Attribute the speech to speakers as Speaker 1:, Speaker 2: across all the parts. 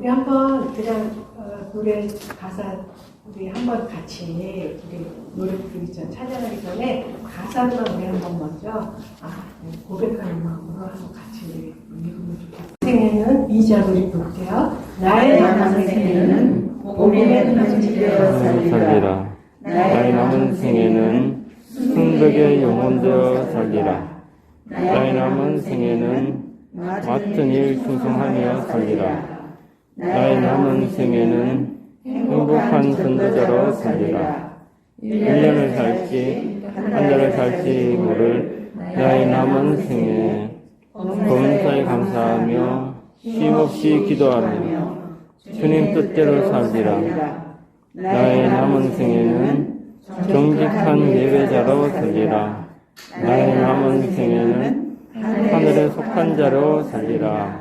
Speaker 1: 우리 한번 그냥 노래 가사 우리 한번 같이 우리 노래 부르기 전 찬양하기 전에 가사로만 우리 한번 먼저 고백하는 마음으로 한번 같이 읽으면 좋겠어요. 생에는 2절 우리 볼게요.
Speaker 2: 나의 남은 생에는 복음의 편지되어 살리라. 나의 남은 생에는 승덕의 영혼되어 살리라. 나의 남은 생에는 맡은 일 충성하며 살리라. 나의 남은 생에는 행복한 전도자로 살리라. 1년을 살지 한 달을 살지 모를 나의 남은 생에 범사에 감사하며 쉼없이 기도하며 주님 뜻대로 살리라. 나의 남은 생에는 정직한 예배자로 살리라. 나의 남은 생에는 하늘에 속한 자로 살리라.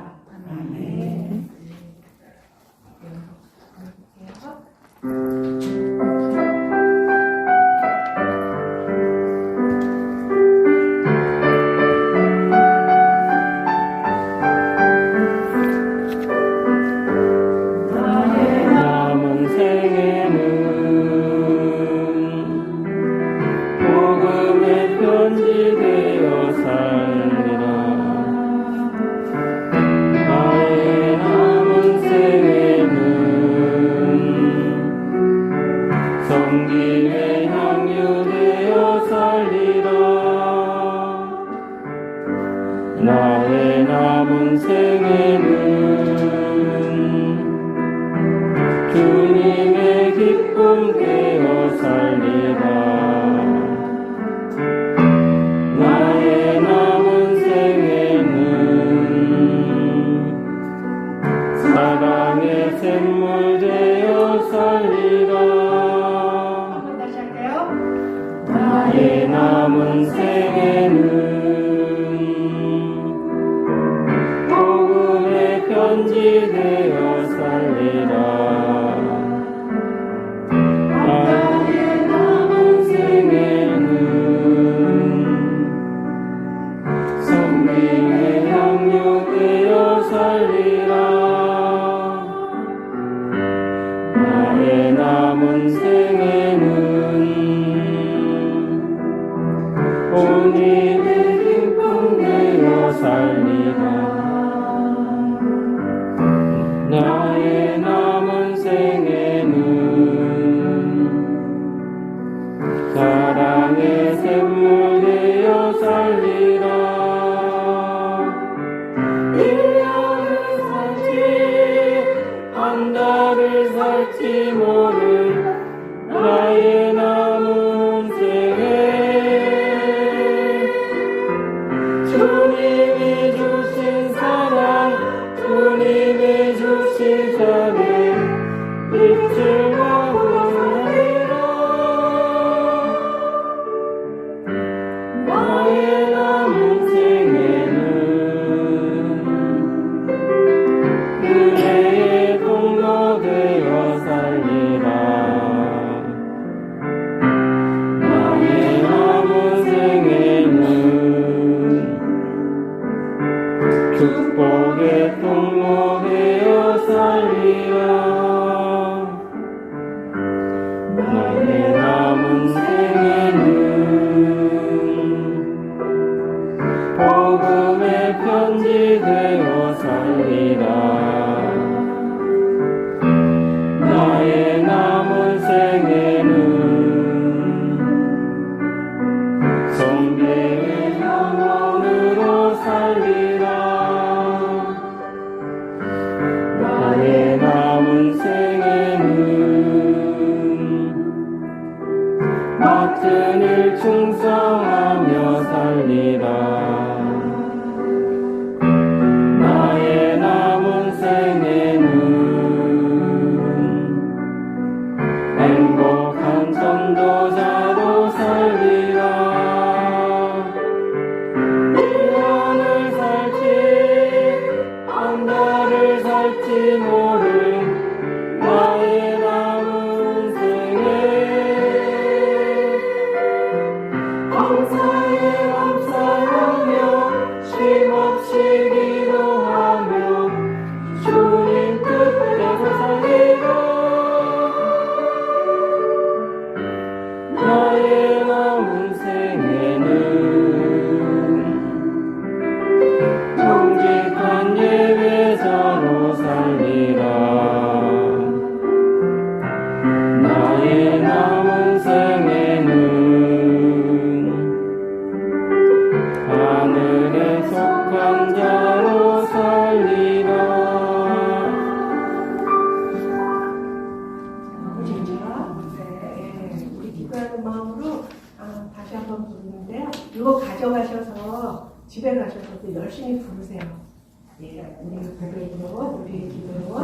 Speaker 3: 성김에 향유되어 살리라. 나의 남은 생에는 주님의 기쁨 되어 살리라. 나의 남은 생에는 사랑의 샘물 되어 살리라. 나의 남은 생에는 편지되어 살리라. 나의 남은 생에는 성령의 향유되어 살리라. 나의 남은 생에는 온 입에 기쁨 되어 살리라. 나의 남은 생에는 사랑의 샘물 되어 살리라. 1년을 살지 한 달을 살지 모를 나의 남은 생에 주님이 주신 사랑 주님이 주신 사랑 빛을 나누리라. 나의 남은 생에는 은혜의 통로 되어 살리라. 나의 남은 생에는 축복의 통로 되어 살리라. 나의 남은 생에는 복음의 편지 되어 살리라. 나의 남은 생에는 성경의 영혼으로 살리라. 나의 남은 생에는 맡은 일 충성하며 살리라. 나의 남은 생에는 행복한 전도자로 살리라. 1년을 살지 한 달을 살지 모른 나의 남은 생에 감사에 감사하며 쉼없이 기도하며 주님 뜻대로 살리라. 나의 남은 생에는 정직한 예배자로 살리라. 나의 남은 생에는 하늘에 속한 자로 살리라.
Speaker 1: 우리 기도하는 마음으로 다시 한번 부르는데요. 이거 가져가셔서 집에 가셔서 또 열심히 부르세요. 예, 우리 고백으로 우리 기도로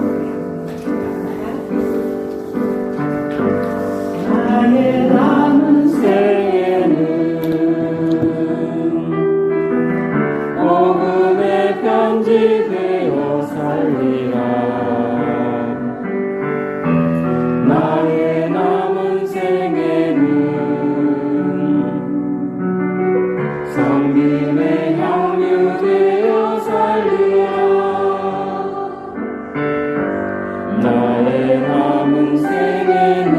Speaker 1: 나의 남은
Speaker 3: 생에는 복음의 편지 되어 살리라. 나의 남은 생에는 성김의 향유 되어 살리라. 나의 남은 생에는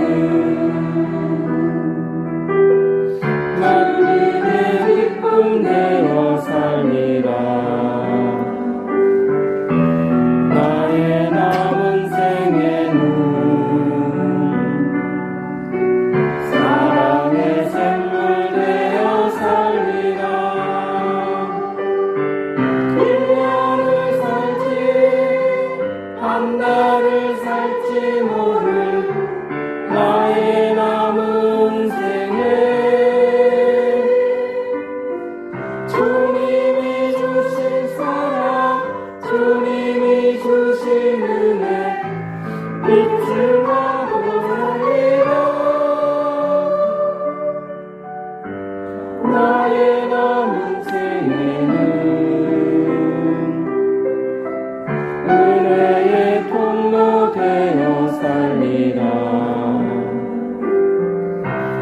Speaker 3: 살리라.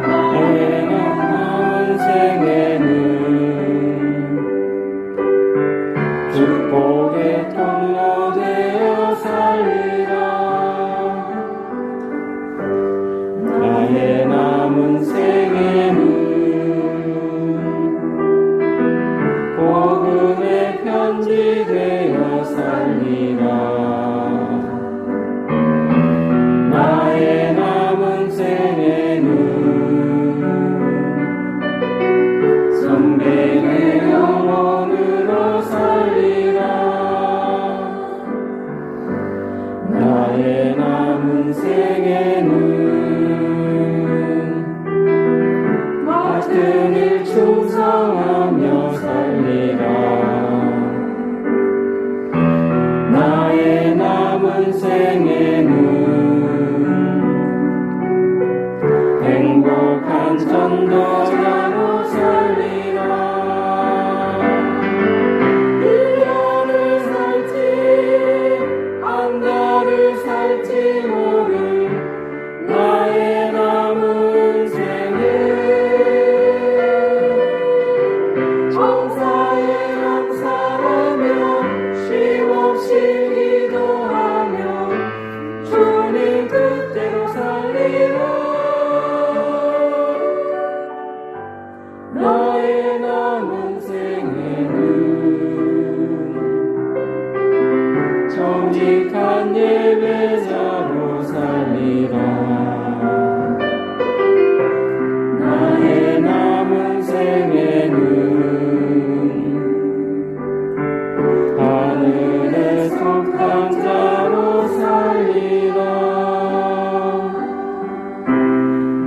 Speaker 3: 나의 남은 생에는 축복의 통로 되어 살리라. 나의 남은 생에는 복음의 편지 되어 살리라. 나의 남은 생에는 성경의 영혼으로 살리라. 나의 남은 생에는 맡은 일 충성하며 살리라. 나의 남은 생에는 행복한 전도자로 살리라. 1년을 살지 한 달을 살지 모를 나의 남은 생에 정사에 감사하며 쉼없이 기도하며 주님 뜻대로 살리라. 나의 남은 생에는 정직한 예배자로 살리라. 나의 남은 생에는 하늘에 속한 자로 살리라.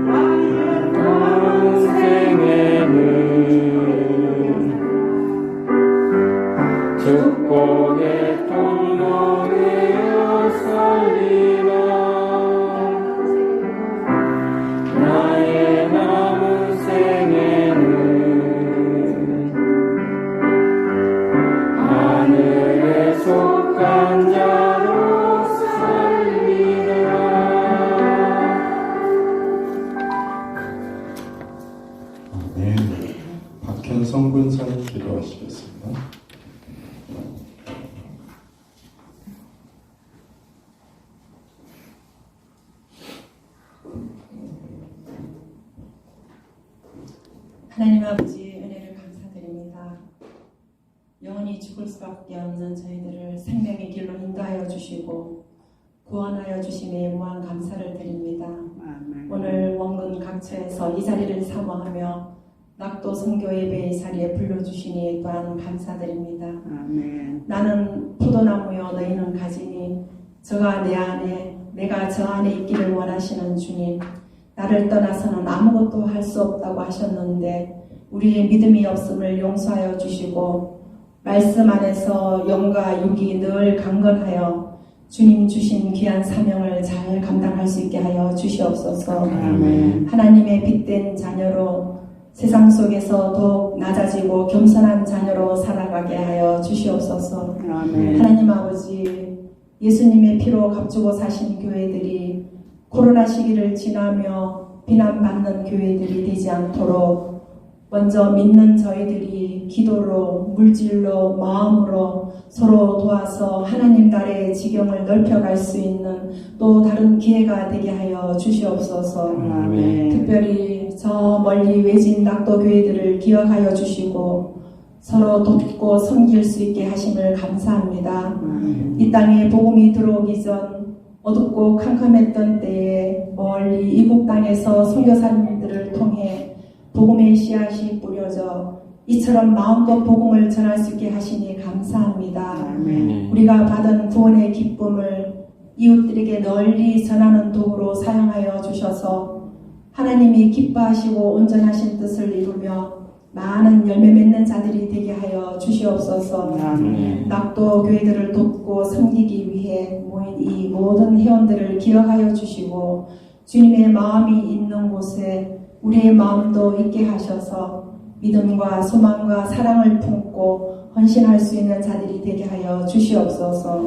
Speaker 3: 나의 남은 생에는 축복의 통로 되어 살리라. 나의 남은 생에는 하늘에 속한 자로 살리라.
Speaker 4: 네, 박현성 군사님 기도하시겠습니다.
Speaker 5: 하나님 아버지 은혜를 감사드립니다. 영원히 죽을 수밖에 없는 저희들을 생명의 길로 인도하여 주시고 구원하여 주심에 무한 감사를 드립니다. 오늘 원근 각처에서 이 자리를 사모하며 낙도 선교 예배의 자리에 불러주시니 또한 감사드립니다. 나는 포도나무요 너희는 가지니 저가 내 안에 내가 저 안에 있기를 원하시는 주님, 나를 떠나서는 아무것도 할 수 없다고 하셨는데 우리의 믿음이 없음을 용서하여 주시고 말씀 안에서 영과 육이 늘 강건하여 주님 주신 귀한 사명을 잘 감당할 수 있게 하여 주시옵소서.
Speaker 4: 아멘.
Speaker 5: 하나님의 빛된 자녀로 세상 속에서 더욱 낮아지고 겸손한 자녀로 살아가게 하여 주시옵소서. 하나님 아버지, 예수님의 피로 값주고 사신 교회들이 코로나 시기를 지나며 비난받는 교회들이 되지 않도록 먼저 믿는 저희들이 기도로, 물질로, 마음으로 서로 도와서 하나님 나라의 지경을 넓혀갈 수 있는 또 다른 기회가 되게 하여 주시옵소서. 특별히 저 멀리 외진 낙도 교회들을 기억하여 주시고 서로 돕고 섬길 수 있게 하심을 감사합니다. 이 땅에 복음이 들어오기 전 어둡고 캄캄했던 때에 멀리 이국 땅에서 선교사님들을 통해 복음의 씨앗이 뿌려져 이처럼 마음껏 복음을 전할 수 있게 하시니 감사합니다. 우리가 받은 구원의 기쁨을 이웃들에게 널리 전하는 도구로 사용하여 주셔서 하나님이 기뻐하시고 온전하신 뜻을 이루며 많은 열매 맺는 자들이 되게 하여 주시옵소서. 낙도 교회들을 돕고 섬기기 위해 모인 이 모든 회원들을 기억하여 주시고 주님의 마음이 있는 곳에 우리의 마음도 있게 하셔서 믿음과 소망과 사랑을 품고 헌신할 수 있는 자들이 되게 하여 주시옵소서.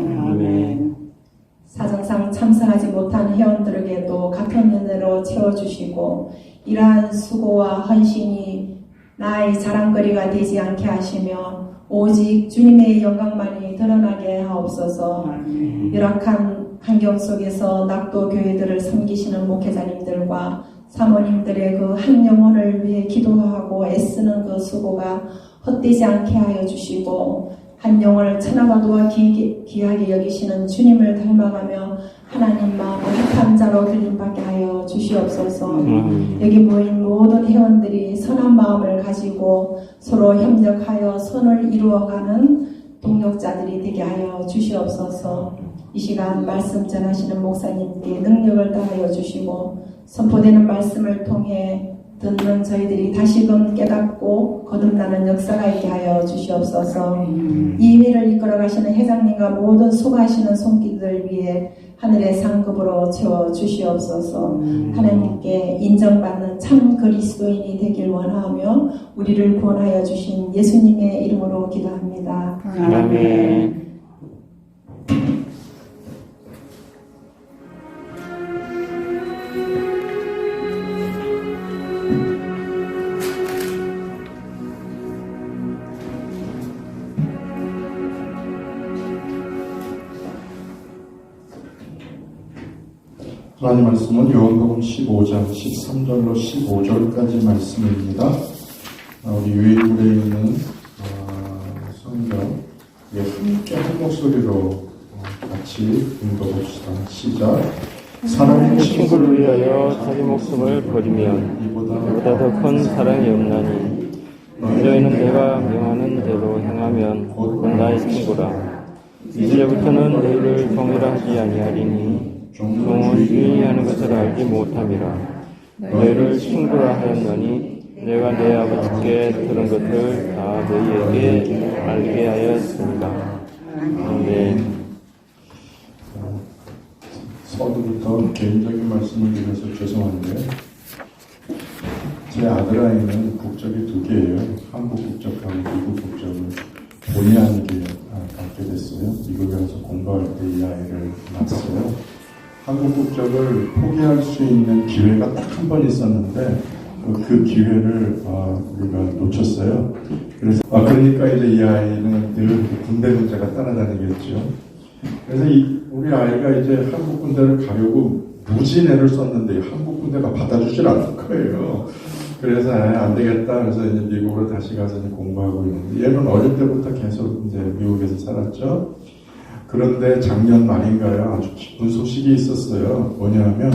Speaker 5: 사정상 참석하지 못한 회원들에게도 같은 은혜로 채워주시고 이러한 수고와 헌신이 나의 자랑거리가 되지 않게 하시며 오직 주님의 영광만이 드러나게 하옵소서. 열악한 환경 속에서 낙도 교회들을 섬기시는 목회자님들과 사모님들의 그 한 영혼을 위해 기도하고 애쓰는 그 수고가 헛되지 않게 하여 주시고 한 영혼을 천하가도와 귀하게 여기시는 주님을 닮아가며 하나님 마음을 합한 자로 들림받게 하여 주시옵소서. 여기 모인 모든 회원들이 선한 마음을 가지고 서로 협력하여 선을 이루어가는 동력자들이 되게 하여 주시옵소서. 이 시간 말씀 전하시는 목사님께 능력을 다하여 주시고 선포되는 말씀을 통해 듣는 저희들이 다시금 깨닫고 거듭나는 역사가 있게 하여 주시옵소서. 이 회를 이끌어 가시는 회장님과 모든 수고하시는 손길들 위해 하늘의 상급으로 채워 주시옵소서. 하나님께 인정받는 참 그리스도인이 되길 원하며 우리를 구원하여 주신 예수님의 이름으로 기도합니다.
Speaker 2: 아멘.
Speaker 4: 하나님 말씀은 요한복음 15장 13절로 15절까지 말씀입니다. 우리 유일물에 있는 성경 함께 한 목소리로 같이 읽어봅시다. 시작.
Speaker 2: 사랑하는 친구를 위하여 자기 목숨을 버리면 이보다 더 큰 사랑이 없나니 너희는 내가 명하는 대로 행하면 곧 나의 친구라. 이제부터는 너희를 종이라 하지 아니하리니 종은 주인이 하는 것을 알지 못함이라. 너희를 친구라 하였노니 내가 내 아버지께 들은 것을 다 너희에게 알게 하였습니다. 아멘.
Speaker 4: 서두부터 개인적인 말씀을 드려서 죄송한데 제 아들아이는 국적이 두 개예요. 한국 국적하고 미국 국적을 본의 아니게 갖게 됐어요. 미국에 가서 공부할 때 이 아이를 낳았어요. 한국 국적을 포기할 수 있는 기회가 딱 한 번 있었는데 그 기회를 우리가 놓쳤어요. 그래서 그러니까 이제 이 아이는 늘 군대 문제가 따라다니겠죠. 그래서 우리 아이가 이제 한국 군대를 가려고 무진애를 썼는데 한국 군대가 받아주질 않을 거예요. 그래서 안 되겠다. 그래서 이제 미국으로 다시 가서 이제 공부하고 있는데 얘는 어릴 때부터 계속 이제 미국에서 살았죠. 그런데 작년 말인가요? 아주 기쁜 소식이 있었어요. 뭐냐면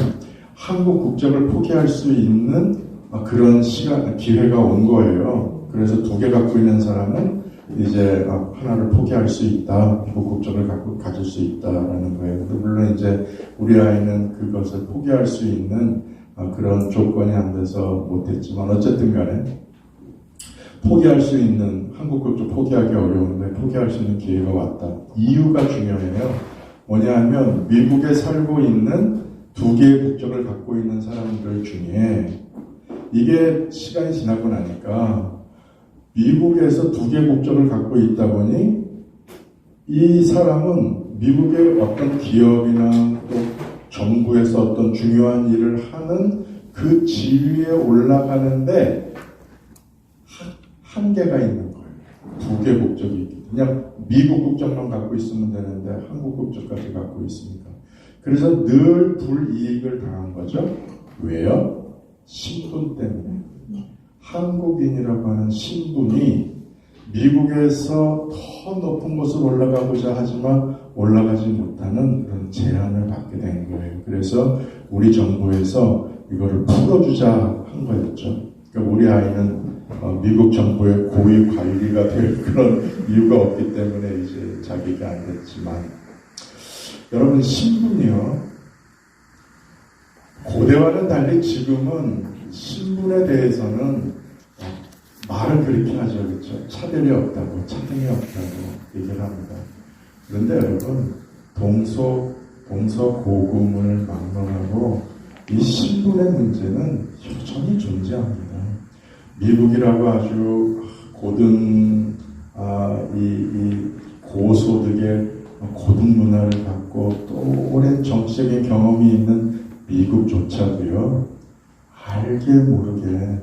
Speaker 4: 한국 국적을 포기할 수 있는 그런 기회가 온 거예요. 그래서 두 개 갖고 있는 사람은 이제 하나를 포기할 수 있다. 미국 국적을 가질 수 있다라는 거예요. 물론 이제 우리 아이는 그것을 포기할 수 있는 그런 조건이 안 돼서 못했지만 어쨌든 간에 포기할 수 있는 한국 국적 포기하기 어려운데 포기할 수 있는 기회가 왔다. 이유가 중요해요. 뭐냐면 미국에 살고 있는 두 개의 국적을 갖고 있는 사람들 중에 이게 시간이 지나고 나니까 미국에서 두 개의 국적을 갖고 있다 보니 이 사람은 미국의 어떤 기업이나 또 정부에서 어떤 중요한 일을 하는 그 지위에 올라가는데 한계가 있는 거예요. 두 개 국적이 있기. 그냥 미국 국적만 갖고 있으면 되는데 한국 국적까지 갖고 있으니까. 그래서 늘 불이익을 당한 거죠. 왜요? 신분 때문에. 한국인이라고 하는 신분이 미국에서 더 높은 곳으로 올라가고자 하지만 올라가지 못하는 그런 제한을 받게 된 거예요. 그래서 우리 정부에서 이거를 풀어주자 한 거였죠. 그러니까 우리 아이는 미국 정부의 고위 관리가 될 그런 이유가 없기 때문에 이제 자기가 안 됐지만 여러분 신분이요. 고대와는 달리 지금은 신분에 대해서는 말을 그렇게 하죠. 그렇죠? 차별이 없다고, 차등이 없다고 얘기를 합니다. 그런데 여러분, 동서고금을 막론하고 이 신분의 문제는 여전히 존재합니다. 미국이라고 아주 고등, 이 고소득의 고등 문화를 갖고 또 오랜 정치적인 경험이 있는 미국조차도요, 알게 모르게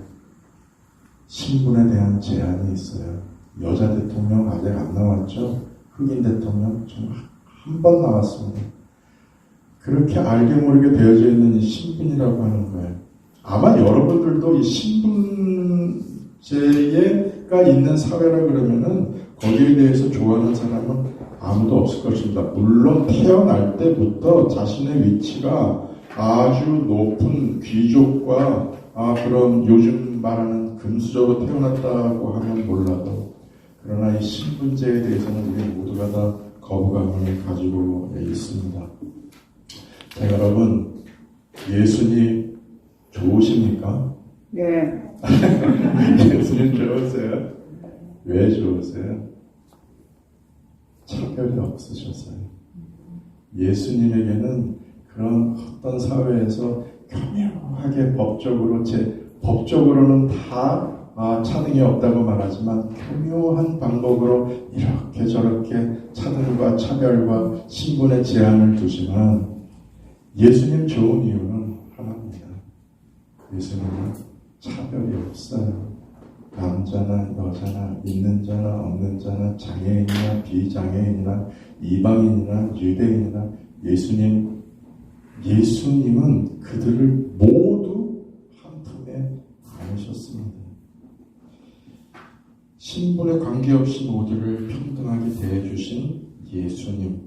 Speaker 4: 신분에 대한 제한이 있어요. 여자 대통령 아직 안 나왔죠? 흑인 대통령 좀 한 번 나왔습니다. 그렇게 알게 모르게 되어져 있는 이 신분이라고 하는 거예요. 아마 여러분들도 이 신분제가 있는 사회라 그러면은 거기에 대해서 좋아하는 사람은 아무도 없을 것입니다. 물론 태어날 때부터 자신의 위치가 아주 높은 귀족과 그런 요즘 말하는 금수저로 태어났다고 하면 몰라도, 그러나 이 신분제에 대해서는 우리 모두가 다 거부감을 가지고 있습니다. 자, 여러분, 예수님 좋으십니까?
Speaker 6: 네.
Speaker 4: 예수님 좋으세요? 왜 좋으세요? 차별이 없으셔서요. 예수님에게는 그런 어떤 사회에서 교묘하게 법적으로는 다 차등이 없다고 말하지만 교묘한 방법으로 이렇게 저렇게 차등과 차별과 신분의 제한을 두지만, 예수님 좋은 이유는 하나입니다. 예수님은 차별이 없어요. 남자나 여자나 있는 자나 없는 자나 장애인이나 비장애인이나 이방인이나 유대인이나 예수님은 그들을 모두 한 품에 안으셨습니다. 신분에 관계없이 모두를 평등하게 대해주신 예수님,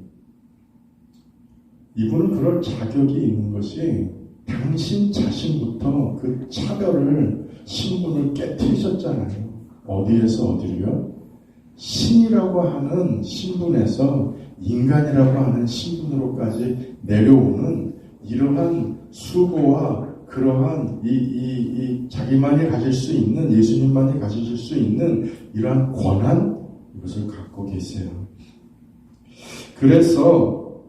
Speaker 4: 이분은 그럴 자격이 있는 것이 당신 자신부터 그 차별을, 신분을 깨트리셨잖아요. 어디에서 어디로요? 신이라고 하는 신분에서 인간이라고 하는 신분으로까지 내려오는 이러한 수고와 그러한 이 자기만이 가질 수 있는, 예수님만이 가지실 수 있는 이러한 권한, 이것을 갖고 계세요. 그래서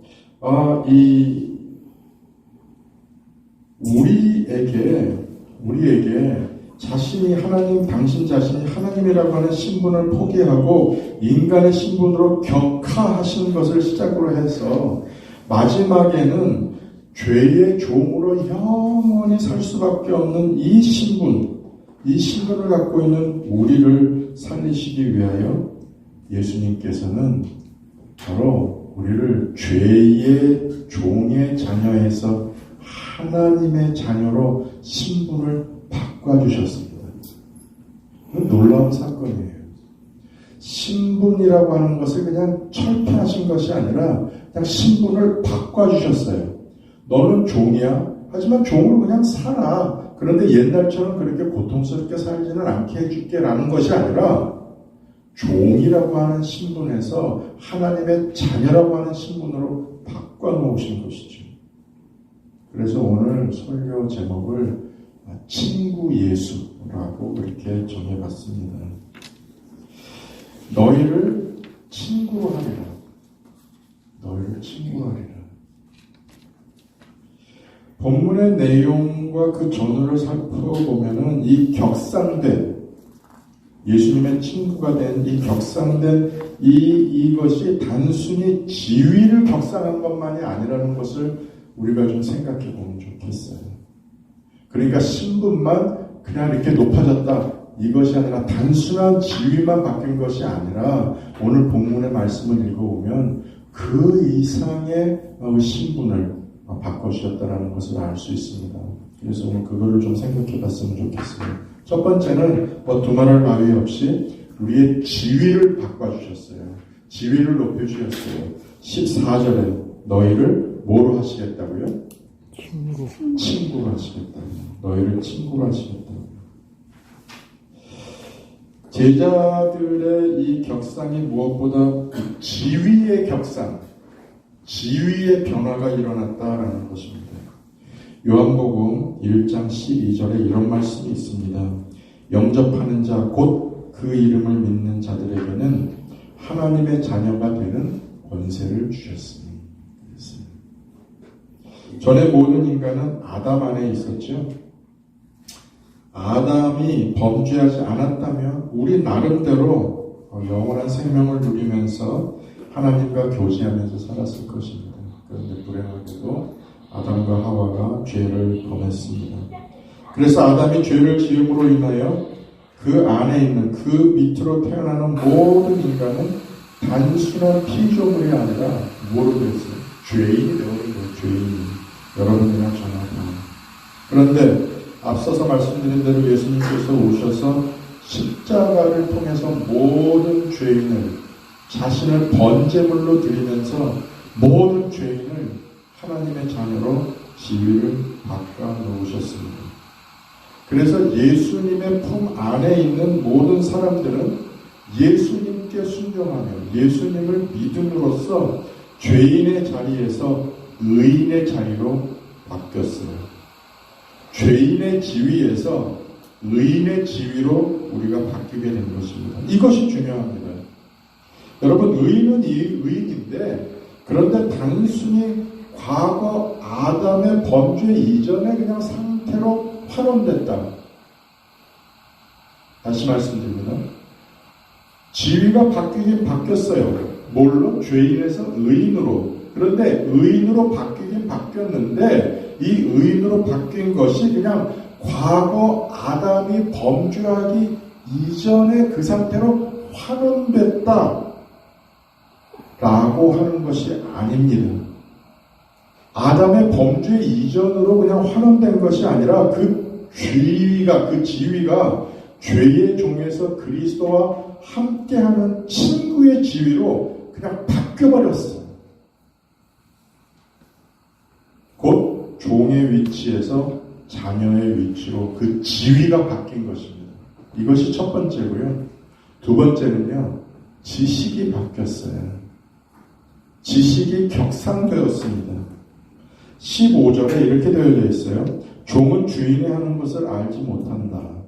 Speaker 4: 우리에게 자신이 하나님, 당신 자신이 하나님이라고 하는 신분을 포기하고 인간의 신분으로 격하하신 것을 시작으로 해서 마지막에는 죄의 종으로 영원히 살 수밖에 없는 이 신분을 갖고 있는 우리를 살리시기 위하여 예수님께서는 바로 우리를 죄의 종의 자녀에서 하나님의 자녀로 신분을 바꿔주셨습니다. 놀라운 사건이에요. 신분이라고 하는 것을 그냥 철폐하신 것이 아니라 그냥 신분을 바꿔주셨어요. 너는 종이야. 하지만 종으로 그냥 살아. 그런데 옛날처럼 그렇게 고통스럽게 살지는 않게 해줄게 라는 것이 아니라 종이라고 하는 신분에서 하나님의 자녀라고 하는 신분으로 바꿔놓으신 것이죠. 그래서 오늘 설교 제목을 친구 예수라고 이렇게 정해봤습니다. 너희를 친구로 하리라. 너희를 친구로 하리라. 본문의 내용과 그 전후를 살펴보면은 이 격상된, 예수님의 친구가 된 이 격상된 이것이 단순히 지위를 격상한 것만이 아니라는 것을 우리가 좀 생각해 보면 좋겠어요. 그러니까 신분만 그냥 이렇게 높아졌다, 이것이 아니라 단순한 지위만 바뀐 것이 아니라 오늘 본문의 말씀을 읽어보면 그 이상의 신분을 바꿔주셨다는 것을 알 수 있습니다. 그래서 오늘 그거를 좀 생각해 봤으면 좋겠어요. 첫 번째는 두말할 바위 없이 우리의 지위를 바꿔주셨어요. 지위를 높여주셨어요. 14절에 너희를 뭐로 하시겠다고요? 친구로 하시겠다고요. 너희를 친구로 하시겠다고요. 제자들의 이 격상이 무엇보다 지위의 격상, 지위의 변화가 일어났다라는 것입니다. 요한복음 1장 12절에 이런 말씀이 있습니다. 영접하는 자, 곧 그 이름을 믿는 자들에게는 하나님의 자녀가 되는 권세를 주셨으니. 전에 모든 인간은 아담 안에 있었죠. 아담이 범죄하지 않았다면 우리 나름대로 영원한 생명을 누리면서 하나님과 교제하면서 살았을 것입니다. 그런데 불행하게도 아담과 하와가 죄를 범했습니다. 그래서 아담이 죄를 지음으로 인하여 그 안에 있는 그 밑으로 태어나는 모든 인간은 단순한 피조물이 아니라 뭐로 됐어요? 죄인이 되어버린 거예요. 죄인. 여러분이나 저나 다. 그런데 앞서서 말씀드린 대로 예수님께서 오셔서 십자가를 통해서 모든 죄인을 자신을 번제물로 드리면서 모든 죄인을 하나님의 자녀로 지위를 바꿔 놓으셨습니다. 그래서 예수님의 품 안에 있는 모든 사람들은 예수님께 순종하며 예수님을 믿음으로써 죄인의 자리에서 의인의 자리로 바뀌었어요. 죄인의 지위에서 의인의 지위로 우리가 바뀌게 된 것입니다. 이것이 중요합니다. 여러분, 의인은 의인인데, 그런데 단순히 과거 아담의 범죄 이전의 그냥 상태로 환원됐다. 다시 말씀드리면 지위가 바뀌긴 바뀌었어요. 뭘로? 죄인에서 의인으로. 그런데 의인으로 바뀌긴 바뀌었는데 이 의인으로 바뀐 것이 그냥 과거 아담이 범죄하기 이전의 그 상태로 환원됐다 라고 하는 것이 아닙니다. 아담의 범죄 이전으로 그냥 환원된 것이 아니라 그 지위가 죄의 종에서 그리스도와 함께하는 친구의 지위로 그냥 바뀌어버렸어요. 곧 종의 위치에서 자녀의 위치로 그 지위가 바뀐 것입니다. 이것이 첫 번째고요. 두 번째는요, 지식이 바뀌었어요. 지식이 격상되었습니다. 15절에 이렇게 되어져 있어요. 종은 주인이 하는 것을 알지 못한다.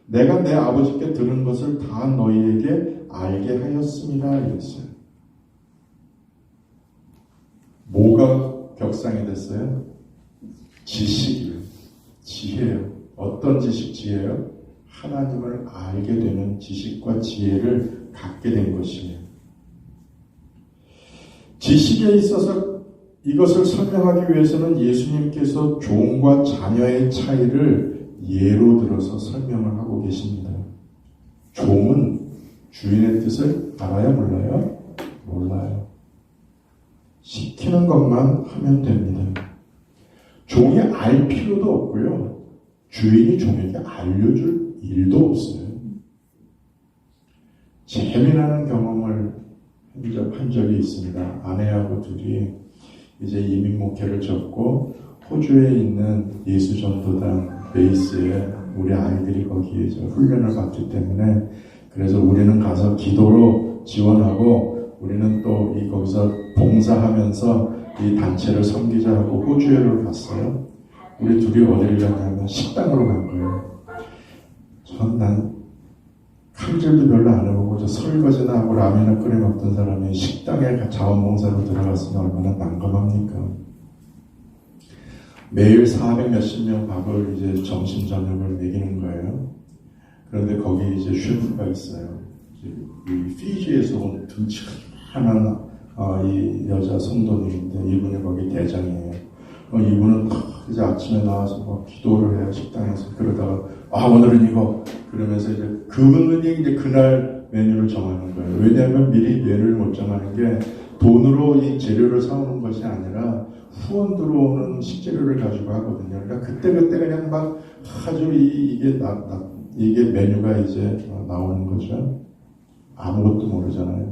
Speaker 4: 내가 내 아버지께 들은 것을 다 너희에게 알게 하였습니다. 이랬어요. 뭐가 격상이 됐어요? 지식이요. 지혜요. 어떤 지식, 지혜요? 하나님을 알게 되는 지식과 지혜를 갖게 된 것이에요. 지식에 있어서 이것을 설명하기 위해서는 예수님께서 종과 자녀의 차이를 예로 들어서 설명을 하고 계십니다. 종은 주인의 뜻을 알아요? 몰라요? 몰라요. 시키는 것만 하면 됩니다. 종이 알 필요도 없고요. 주인이 종에게 알려줄 일도 없어요. 재미나는 경험을 한 적이 있습니다. 아내하고 둘이 이제 이민 목회를 접고 호주에 있는 예수전도단 베이스에 우리 아이들이 거기에 훈련을 받기 때문에 그래서 우리는 가서 기도로 지원하고 우리는 또 거기서 봉사하면서 이 단체를 섬기자 하고 호주에를 갔어요. 우리 둘이 어디를 가냐면 식당으로 간 거예요. 난 칼질도 별로 안 해보고 저 설거지나 하고 라면을 끓여 먹던 사람이 식당에 자원봉사로 들어갔으면 얼마나 난감합니까? 매일 400 몇십 명 밥을 이제 점심 저녁을 먹이는 거예요. 그런데 거기 이제 셰프가 있어요. 이 피지에서 온 등치가 하나는 이 여자 성도님인데 이분이 거기 대장이에요. 이분은 이제 아침에 나와서 뭐 기도를 해요, 식당에서. 그러다가 오늘은 이거 그러면서 이제 그분이 이제 그날 메뉴를 정하는 거예요. 왜냐하면 미리 메뉴를 못 정하는 게 돈으로 이 재료를 사오는 것이 아니라 후원 들어오는 식재료를 가지고 하거든요. 그러니까 그때 그냥 막 아주 이게 메뉴가 이제 나오는 거죠. 아무것도 모르잖아요.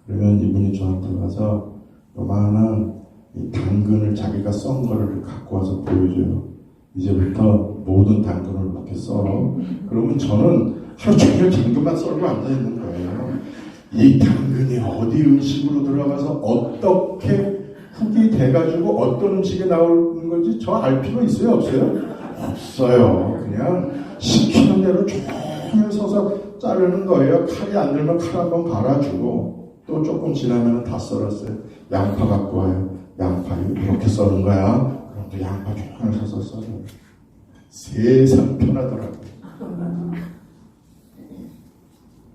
Speaker 4: 그러면 이분이 저한테 가서 요만한 이 당근을 자기가 썬 거를 갖고 와서 보여줘요. 이제부터 모든 당근을 이렇게 썰어. 그러면 저는 하루 종일 당근만 썰고 앉아있는 거예요. 이 당근이 어디 음식으로 들어가서 어떻게 훅이 돼가지고 어떤 음식이 나오는 건지 저 알 필요 있어요? 없어요? 없어요. 그냥 시키는 대로 종일 서서 자르는 거예요. 칼이 안 들면 칼 한번 갈아주고 또 조금 지나면 다 썰었어요. 양파 갖고 와요. 양파 이렇게 썰은 거야. 그럼 또 양파 종일 서서 썰어요. 세상 편하더라고요.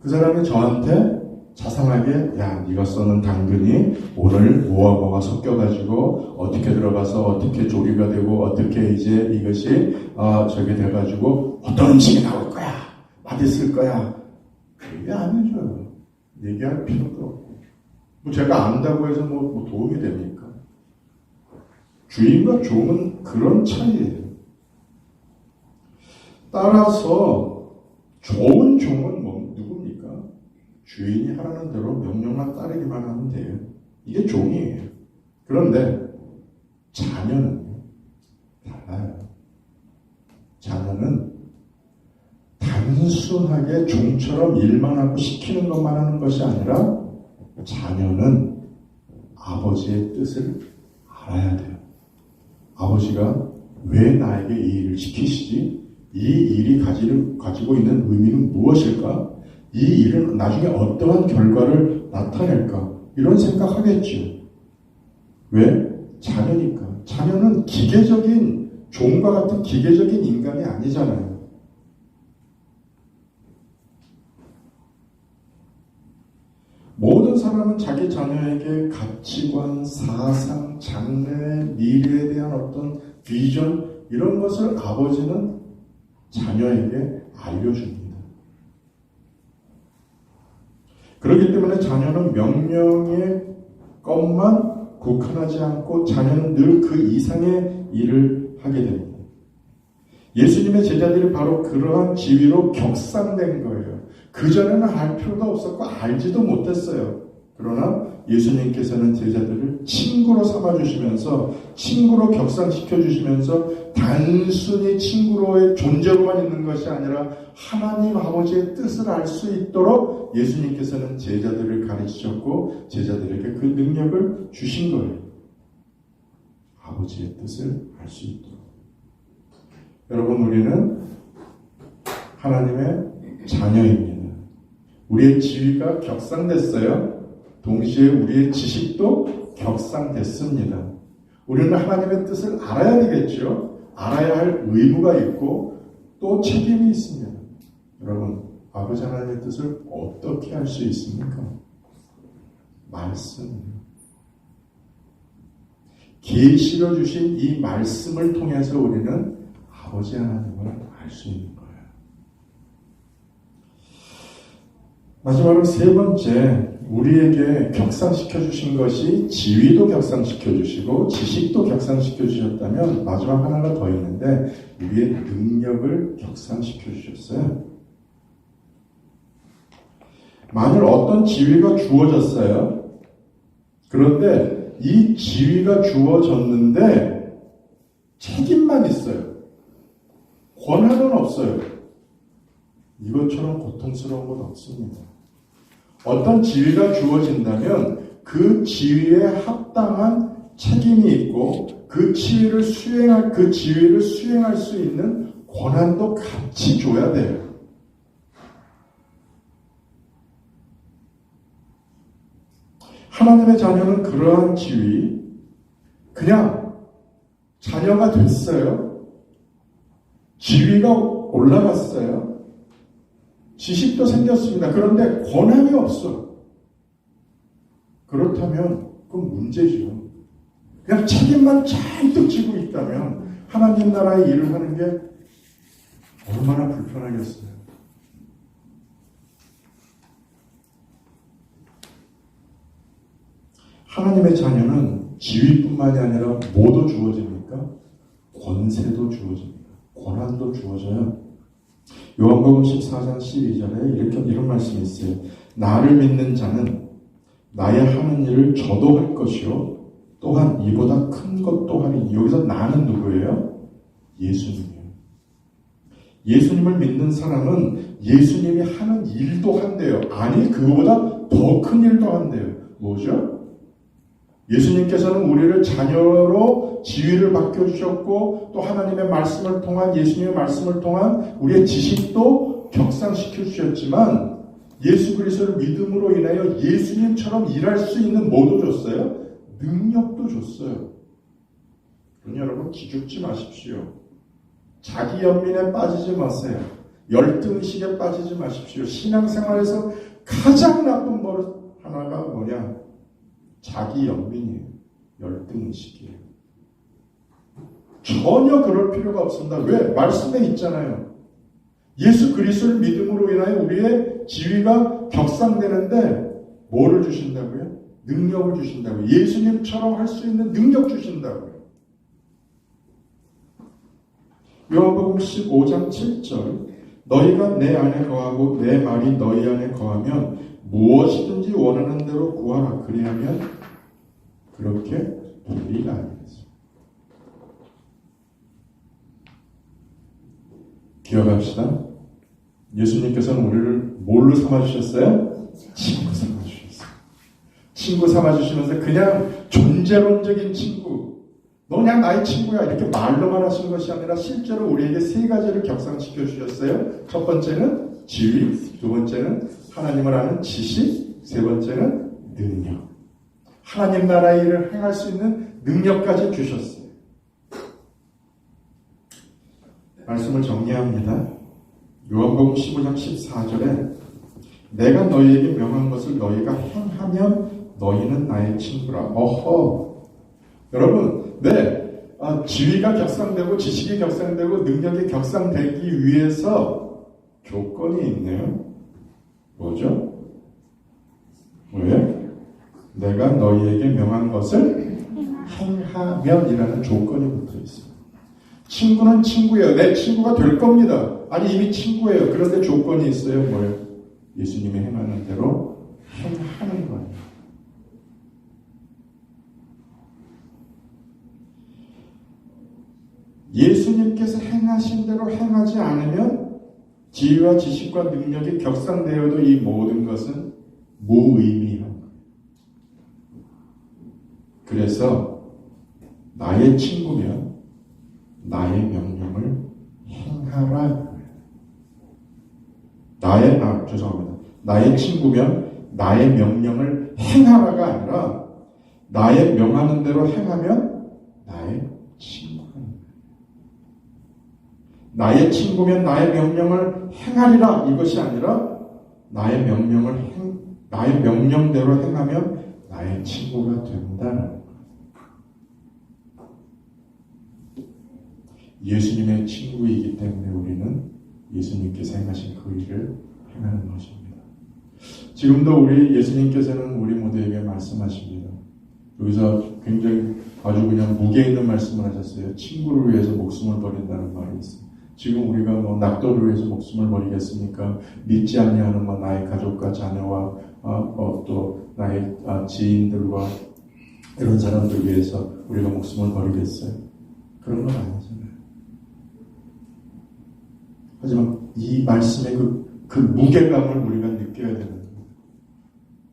Speaker 4: 그 사람이 저한테 자상하게 야 네가 써는 당근이 오늘 뭐가 섞여가지고 어떻게 들어가서 어떻게 조리가 되고 어떻게 이제 이것이 저게 돼가지고 어떤 음식이 나올 거야 맛있을 거야 그게 아니죠. 얘기할 필요도 없고 뭐 제가 안다고 해서 뭐 도움이 됩니까? 주인과 종은 그런 차이예요. 따라서 좋은 종은 누굽니까? 주인이 하라는 대로 명령만 따르기만 하면 돼요. 이게 종이에요. 그런데 자녀는 달라요. 자녀는 단순하게 종처럼 일만 하고 시키는 것만 하는 것이 아니라 자녀는 아버지의 뜻을 알아야 돼요. 아버지가 왜 나에게 이 일을 시키시지? 이 일이 가지고 있는 의미는 무엇일까? 이 일은 나중에 어떠한 결과를 나타낼까? 이런 생각하겠죠. 왜? 자녀니까. 자녀는 기계적인 종과 같은 기계적인 인간이 아니잖아요. 모든 사람은 자기 자녀에게 가치관, 사상, 장래, 미래에 대한 어떤 비전 이런 것을 아버지는 자녀에게 알려줍니다. 그렇기 때문에 자녀는 명령의 것만 국한하지 않고 자녀는 늘 그 이상의 일을 하게 됩니다. 예수님의 제자들이 바로 그러한 지위로 격상된 거예요. 그전에는 알 필요도 없었고 알지도 못했어요. 그러나 예수님께서는 제자들을 친구로 삼아주시면서 친구로 격상시켜주시면서 단순히 친구로의 존재로만 있는 것이 아니라 하나님 아버지의 뜻을 알 수 있도록 예수님께서는 제자들을 가르치셨고 제자들에게 그 능력을 주신 거예요. 아버지의 뜻을 알 수 있도록. 여러분 우리는 하나님의 자녀입니다. 우리의 지위가 격상됐어요. 동시에 우리의 지식도 격상됐습니다. 우리는 하나님의 뜻을 알아야 되겠죠. 알아야 할 의무가 있고 또 책임이 있습니다. 여러분, 아버지 하나님의 뜻을 어떻게 할 수 있습니까? 말씀. 계시로 주신 이 말씀을 통해서 우리는 아버지 하나님을 알 수 있는 거예요. 마지막으로 세 번째, 우리에게 격상시켜 주신 것이 지위도 격상시켜 주시고 지식도 격상시켜 주셨다면 마지막 하나가 더 있는데 우리의 능력을 격상시켜 주셨어요. 만일 어떤 지위가 주어졌어요. 그런데 이 지위가 주어졌는데 책임만 있어요. 권한은 없어요. 이것처럼 고통스러운 건 없습니다. 어떤 지위가 주어진다면 그 지위에 합당한 책임이 있고 그 지위를 수행할 수 있는 권한도 같이 줘야 돼요. 하나님의 자녀는 그러한 지위, 그냥 자녀가 됐어요. 지위가 올라갔어요. 지식도 생겼습니다. 그런데 권한이 없어. 그렇다면 그건 문제죠. 그냥 책임만 잔뜩 지고 있다면 하나님 나라의 일을 하는 게 얼마나 불편하겠어요. 하나님의 자녀는 지위뿐만이 아니라 뭐도 주어집니까? 권세도 주어집니다. 권한도 주어져요. 요한복음 14장 12절에 이런 말씀이 있어요. 나를 믿는 자는 나의 하는 일을 저도 할 것이요 또한 이보다 큰 것도 하리니. 여기서 나는 누구예요? 예수님이에요. 예수님을 믿는 사람은 예수님이 하는 일도 한대요. 아니 그거보다 더 큰 일도 한대요. 뭐죠? 예수님께서는 우리를 자녀로 지위를 바뀌어주셨고 또 하나님의 말씀을 통한 예수님의 말씀을 통한 우리의 지식도 격상시켜 주셨지만 예수 그리스도를 믿음으로 인하여 예수님처럼 일할 수 있는 뭐도 줬어요? 능력도 줬어요. 그러니 여러분 기죽지 마십시오. 자기 연민에 빠지지 마세요. 열등의식에 빠지지 마십시오. 신앙생활에서 가장 나쁜 버릇 하나가 뭐냐? 자기 연민이에요. 열등의식이에요. 전혀 그럴 필요가 없습니다. 왜? 말씀에 있잖아요. 예수 그리스도를 믿음으로 인하여 우리의 지위가 격상되는데 뭐를 주신다고요? 능력을 주신다고요. 예수님처럼 할 수 있는 능력 주신다고요. 요한복음 15장 7절 너희가 내 안에 거하고 내 말이 너희 안에 거하면 무엇이든지 원하는 대로 구하라. 그리하면 그렇게 되리라 하겠습니다. 기억합시다. 예수님께서는 우리를 뭘로 삼아주셨어요? 친구 삼아주셨어요. 친구 삼아주시면서 그냥 존재론적인 친구, 너 그냥 나의 친구야 이렇게 말로만 하신 것이 아니라 실제로 우리에게 세 가지를 격상시켜 주셨어요. 첫 번째는 지위, 두 번째는 하나님을 아는 지식, 세 번째는 능력. 하나님 나라의 일을 행할 수 있는 능력까지 주셨어요. 말씀을 정리합니다. 요한복음 15장 14절에 내가 너희에게 명한 것을 너희가 행하면 너희는 나의 친구라. 어허. 여러분, 지위가 격상되고 지식이 격상되고 능력이 격상되기 위해서 조건이 있네요. 뭐죠? 왜? 내가 너희에게 명한 것을 행하면이라는 조건이 붙어 있어요. 친구는 친구예요. 내 친구가 될 겁니다. 아니 이미 친구예요. 그런데 조건이 있어요. 뭐예요? 예수님이 행하는 대로 행하는 거예요. 예수님께서 행하신 대로 행하지 않으면 지위와 지식과 능력이 격상되어도 이 모든 것은 무의미한 거예요. 그래서 나의 친구면 나의 명령을 행하라. 나의 친구면 나의 명령을 행하라가 아니라 나의 명하는 대로 행하면 나의 친구가. 나의 친구면 나의 명령을 행하리라 이것이 아니라 나의 명령대로 행하면 나의 친구가 된다는 거예요. 예수님의 친구이기 때문에 우리는 예수님께서 행하신 그 일을 행하는 것입니다. 지금도 우리 예수님께서는 우리 모두에게 말씀하십니다. 여기서 굉장히 아주 그냥 무게 있는 말씀을 하셨어요. 친구를 위해서 목숨을 버린다는 말이 있어요. 지금 우리가 낙도를 위해서 목숨을 버리겠습니까? 믿지 아니하는 나의 가족과 자녀와 또 나의 지인들과 이런 사람들 위해서 우리가 목숨을 버리겠어요? 그런 건 아니잖아요. 하지만 이 말씀의 그 무게감을 우리가 느껴야 되는 거예요.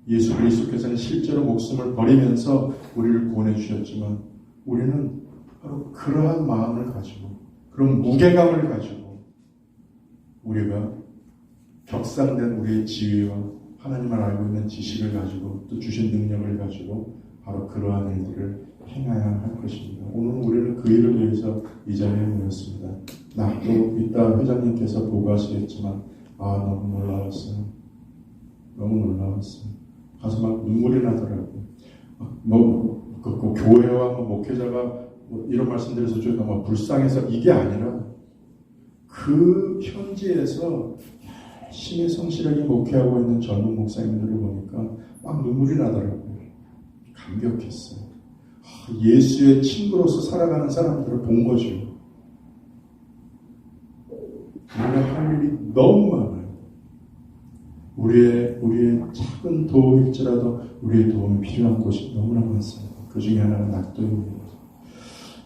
Speaker 4: 예수 그리스도께서는 실제로 목숨을 버리면서 우리를 구원해 주셨지만 우리는 바로 그러한 마음을 가지고 그런 무게감을 가지고 우리가 격상된 우리의 지위와 하나님을 알고 있는 지식을 가지고 또 주신 능력을 가지고 바로 그러한 일들을 행해야 할 것입니다. 오늘 우리는 그 일을 위해서 이 자리에 모였습니다. 또 이따 회장님께서 보고하시겠지만 너무 놀라웠어요. 너무 놀라웠어요. 가서 막 눈물이 나더라고요. 그 교회와 목회자가 이런 말씀드려서 저희가 불쌍해서 이게 아니라 그 현지에서 열심히 성실하게 목회하고 있는 젊은 목사님들을 보니까 막 눈물이 나더라고요. 감격했어요. 예수의 친구로서 살아가는 사람들을 본 거죠. 우리가 할 일이 너무 많아요. 우리의 작은 도움일지라도 우리의 도움이 필요한 곳이 너무나 많습니다. 그 중에 하나는 낙도입니다.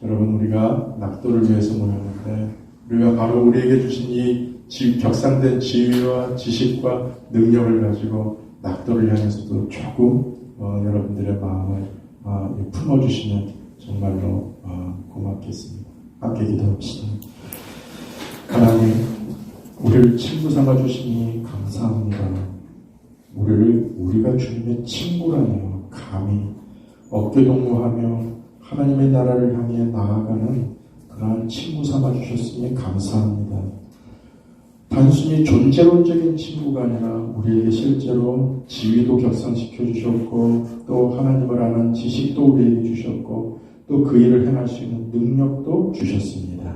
Speaker 4: 여러분, 우리가 낙도를 위해서 모였는데 우리가 바로 우리에게 주신 이 격상된 지위와 지식과 능력을 가지고 낙도를 향해서도 조금 여러분들의 마음을 품어주시면 정말로 고맙겠습니다. 함께 기도합시다. 하나님, 우리를 친구 삼아주시니 감사합니다. 우리가 주님의 친구라며 감히 어깨동무하며 하나님의 나라를 향해 나아가는 그러한 친구 삼아주셨으니 감사합니다. 단순히 존재론적인 친구가 아니라 우리에게 실제로 지위도 격상시켜 주셨고 또 하나님을 아는 지식도 우리에게 주셨고 또 그 일을 행할 수 있는 능력도 주셨습니다.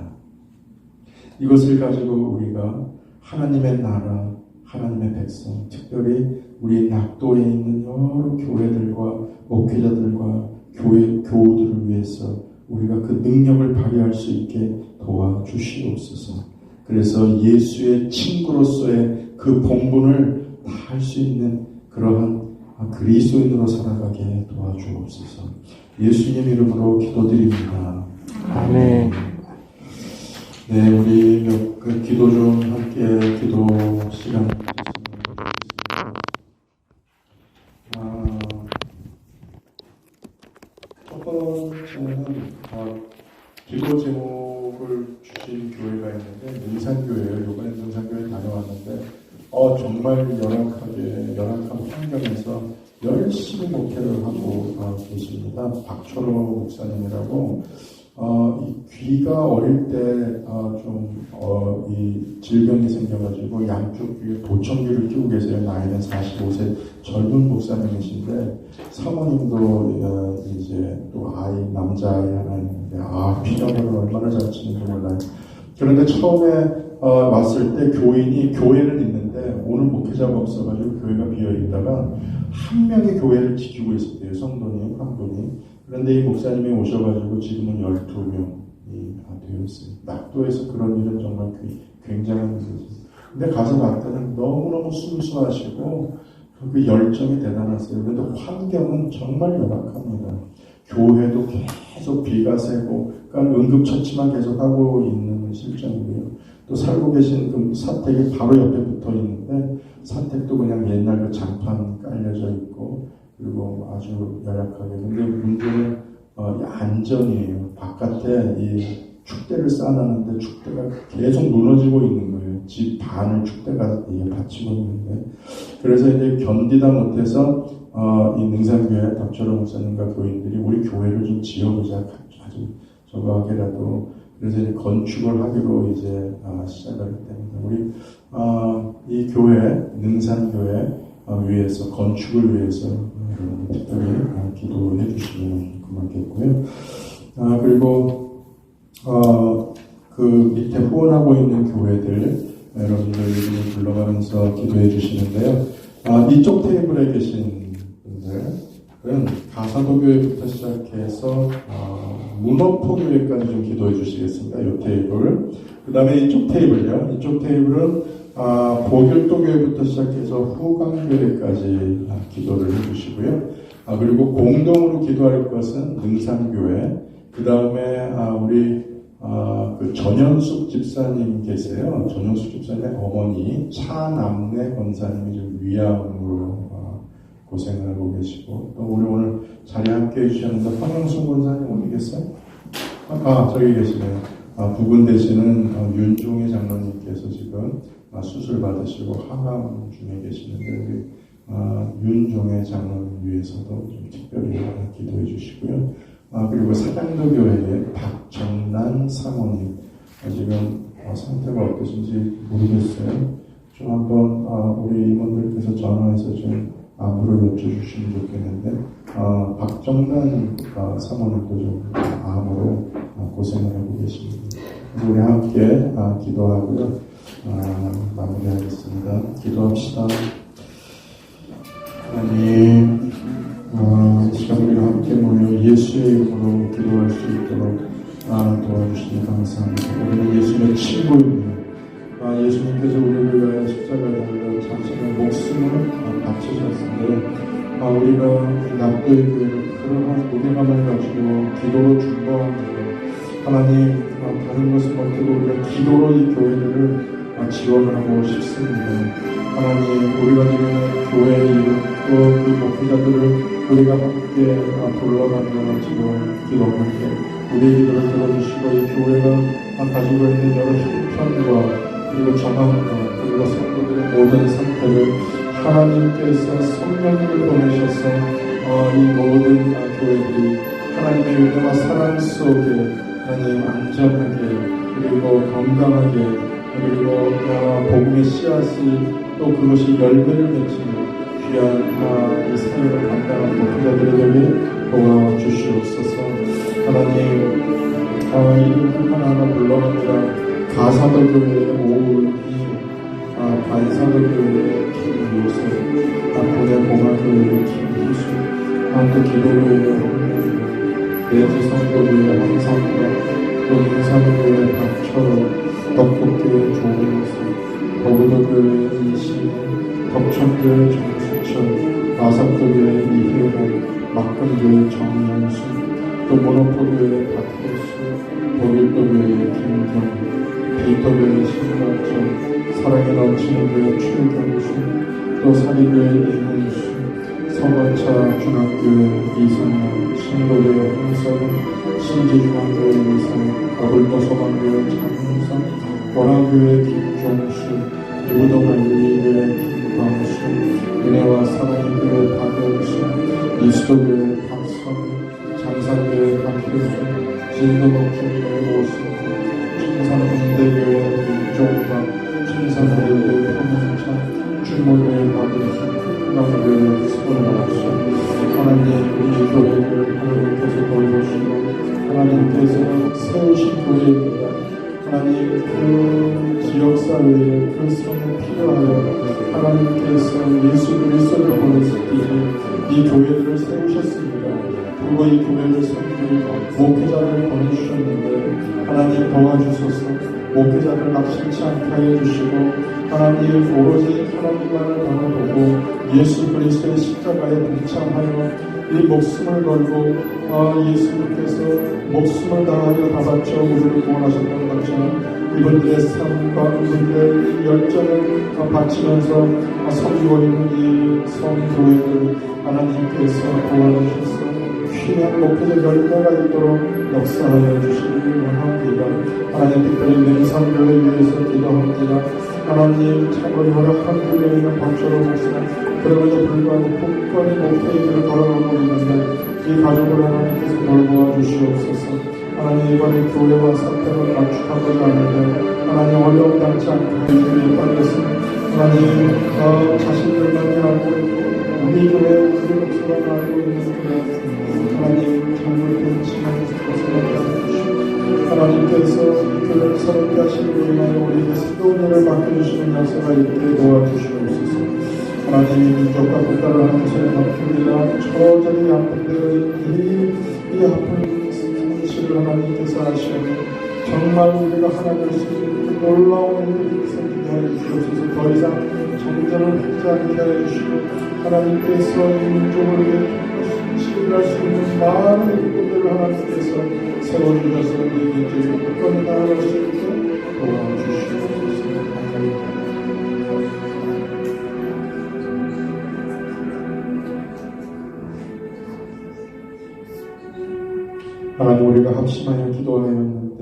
Speaker 4: 이것을 가지고 우리가 하나님의 나라, 하나님의 백성, 특별히 우리 낙도에 있는 여러 교회들과 목회자들과 교우들을 위해서 우리가 그 능력을 발휘할 수 있게 도와주시옵소서. 그래서 예수의 친구로서의 그 본분을 다 할 수 있는 그러한 그리스도인으로 살아가게 도와주옵소서. 예수님 이름으로 기도드립니다.
Speaker 2: 아멘.
Speaker 4: 네, 우리 그 기도 중 함께 기도 시간 첫 번째는 기도 제목을 주신 교회가 있는데 능산교회예요. 이번에 능산교회 다녀왔는데 정말 열악한 환경에서 열심히 목회를 하고 계십니다. 박철호 목사님이라고 이 귀가 어릴 때 이 질병이 생겨가지고 양쪽 귀에 보청기를 끼고 계세요. 나이는 45세 젊은 목사님이신데 사모님도 이제 또 남자아이 하나 있는데 피아노를 얼마나 잘 치는지 몰라요. 그런데 처음에 왔을 때 교회는 있는데 오늘 목회자가 없어가지고 교회가 비어있다가 한 명이 교회를 지키고 있었대요. 성도님 한 분이. 그런데 이 목사님이 오셔가지고 지금은 12명이 되어 있어요. 낙도에서 그런 일은 정말 굉장한 일이죠. 근데 가서 봤더니 너무너무 순수하시고 그 열정이 대단하세요. 그런데 환경은 정말 열악합니다. 교회도 계속 비가 새고 그러니까 응급처치만 계속 하고 있는 실정이고요. 또 살고 계신 그 사택이 바로 옆에 붙어 있는데 사택도 그냥 옛날 그 장판 깔려져 있고 그리고 아주 열악하게. 근데 문제는 안전이에요. 바깥에 이 축대를 쌓아놨는데 축대가 계속 무너지고 있는 거예요. 집 반을 축대가 받치고 있는데. 그래서 이제 견디다 못해서 이 능산교회 박철호 목사님과 교인들이 우리 교회를 좀 지어보자. 아주 저거하게라도. 그래서 이제 건축을 하기로 이제 시작을 했답니다. 우리 이 교회 능산교회 위해서 건축을 위해서 특별히 기도해 주시면 고맙겠고요. 그리고 그 밑에 후원하고 있는 교회들 여러분들 이름을 불러가면서 기도해 주시는데요. 이쪽 테이블에 계신 분들은 가사도 교회부터 시작해서 문어포 교회까지 좀 기도해 주시겠습니다. 이 테이블. 그 다음에 이쪽 테이블요. 이쪽 테이블은 보길도 교회부터 시작해서 후강교회까지 기도를 해주시고요. 그리고 공동으로 기도할 것은 능산교회. 그 다음에 우리 그 전현숙 집사님 계세요. 전현숙 집사님의 어머니 차남래 권사님이 좀 위암으로 고생을 하고 계시고 또 우리 오늘 자리에 함께 해주셨는데 황영순 권사님 어디 계세요? 저기 계시네요. 부근 되시는 윤종희 장로님께서 지금 수술 받으시고 하강 중에 계시는데 우리 윤종희 장로님 위해서도 좀 특별히 기도해 주시고요. 그리고 사장도 교회의 박정란 사모님 지금 상태가 어떠신지 모르겠어요. 좀 한번 우리 임원들께서 전화해서 좀 암호를 여쭤주시면 좋겠는데 박정란 사모님도 좀 암으로 고생을 하고 계십니다. 그래서 우리 함께 기도하고요. 마무리하겠습니다. 기도합시다. 하나님 이 시간 우리가 함께 모여 예수의 이름으로 기도할 수 있도록 도와주시니 감사합니다. 우리는 예수님의 친구입니다. 예수님께서 우리를 위하여 십자가에 달려 자신의 목숨을 바치셨는데 우리가 낙도의 교회를 그러한 무게감을 가지고 기도로 중보합니다. 하나님 다른 것은 못해도 우리가 기도로 이 교회들을 지원을 하고 싶습니다. 하나님 우리가 드리는 교회의 이름 또 그 목회자들을 우리가 함께 불러가며 지금 기도할 때 우리의 기도를 들어주시고 이 교회가 가지고 있는 여러 형편과 그리고 정황과 그리고 성도들의 모든 상태를 하나님께서 성령님을 보내셔서 이 모든 교회들이 하나님의 은혜와 사랑 속에 하나님 안전하게 그리고 건강하게 그리고 복음의 씨앗이 또 그것이 열매를 맺히는 귀한 이 사역을 감당하는 목회자들이 되게 도와주시옵소서. 하나님 이름 하나하나 불러갑니다. 가사도 교회의 오은희, 반사도 교회의 김유세, 본의 봉화교회의 김희수, 한국 기도교회의 홍명규, 내지성교회의 황성과, 또 인산교회의 박철호, 덕국교회의 조은수, 거구도교회의 이신혜, 덕천교회의 정수철, 마산교회의 이혜란, 막금교회의 정연수, 또 모노포교회의 박혜수, 도길도교회의 김경, 비터교회의 신박정, 사랑에 넘치는 교회 최경수, 또 사리교회의 이문수, 서거차 중학교의 이성남, 신도교회 홍서영, 신지중학교의 이성, 가불도 소방교회 장훈성, 원화교회 김종수, 이부동관리교회 김광수, 은혜와 사랑의 교회 박영수, 이수도교회 박선, 장산교회 박효수, 진도목교회 오승, 청산군대교회 김종박, 청산대교회 황영찬, 주모교회 박은수, 남교회 손원수. 하나님 이 교회를 하나님께서 돌보시고 하나님께서 세우신 교회입니다. 하나님 그 지역사회에 그 성에 필요하여 하나님께서 예수 그리스도를 보내실 때에 이 교회들을 세우셨습니다. 그리고 이 교회를 섬길 목회자를 보내주셨는데 하나님 도와주소서. 목회자를 낙심치 않게 하여 주시고 하나님 오로지 하나님만을 바라보고 예수 그리스도의 십자가에 동참하여 이 목숨을 걸고 예수님께서 목숨을 다하여 다 바쳐 우리를 구원하셨던 것처럼 이분들의 삶과 이분들의 열정을 바치면서 섬기고 있는 이 성교회를 하나님께서 도와주셔서 귀한 목회자 열매가 있도록 역사하여 주시기를 원합니다. 하나님 특별히 맹산교회 위해서 기도합니다. 하나님 참으로 열악한 교회에 있는 박철호 목사 그럼에도 불구하고 굳건히 목회의 길을 걸어가고 있는데 이 가족을 하나님께서 돌보아 주시옵소서. 하나님 이번에 교회와 사택을 맞추고자 하는데 하나님 어려움 당치 않게 주님에 따라서 하나님 자신들만이 알고 있고 우리 교회 우리 목사가 알고 있는 하나님 잘못된 지망에서 벗어나게 하시고 하나님께서 이 교회를 새롭게 하시고 인하여 우리에게 새로운 일을 맡겨주시는 역사가 있게 도와주시옵소서. 하나님이 민족과 국가를 하는 손에 맡깁니다. 저절히 양분되어 있는 이 아픈 상실을 하나님께서 아시오니 정말 우리가 하나 될 수 있는 놀라운 일들이 있었게 하여 주시옵소서. 더 이상 정전을 하지 않게 하여 주시고 하나님께서 이 민족을 위해 치유할 수 있는 많은 일들을 하나님께서 세워주셔서 이 민족이 끝까지 나아갈 수 있게 도와주시옵소서. 하나님 우리가 합심하여 기도하였는데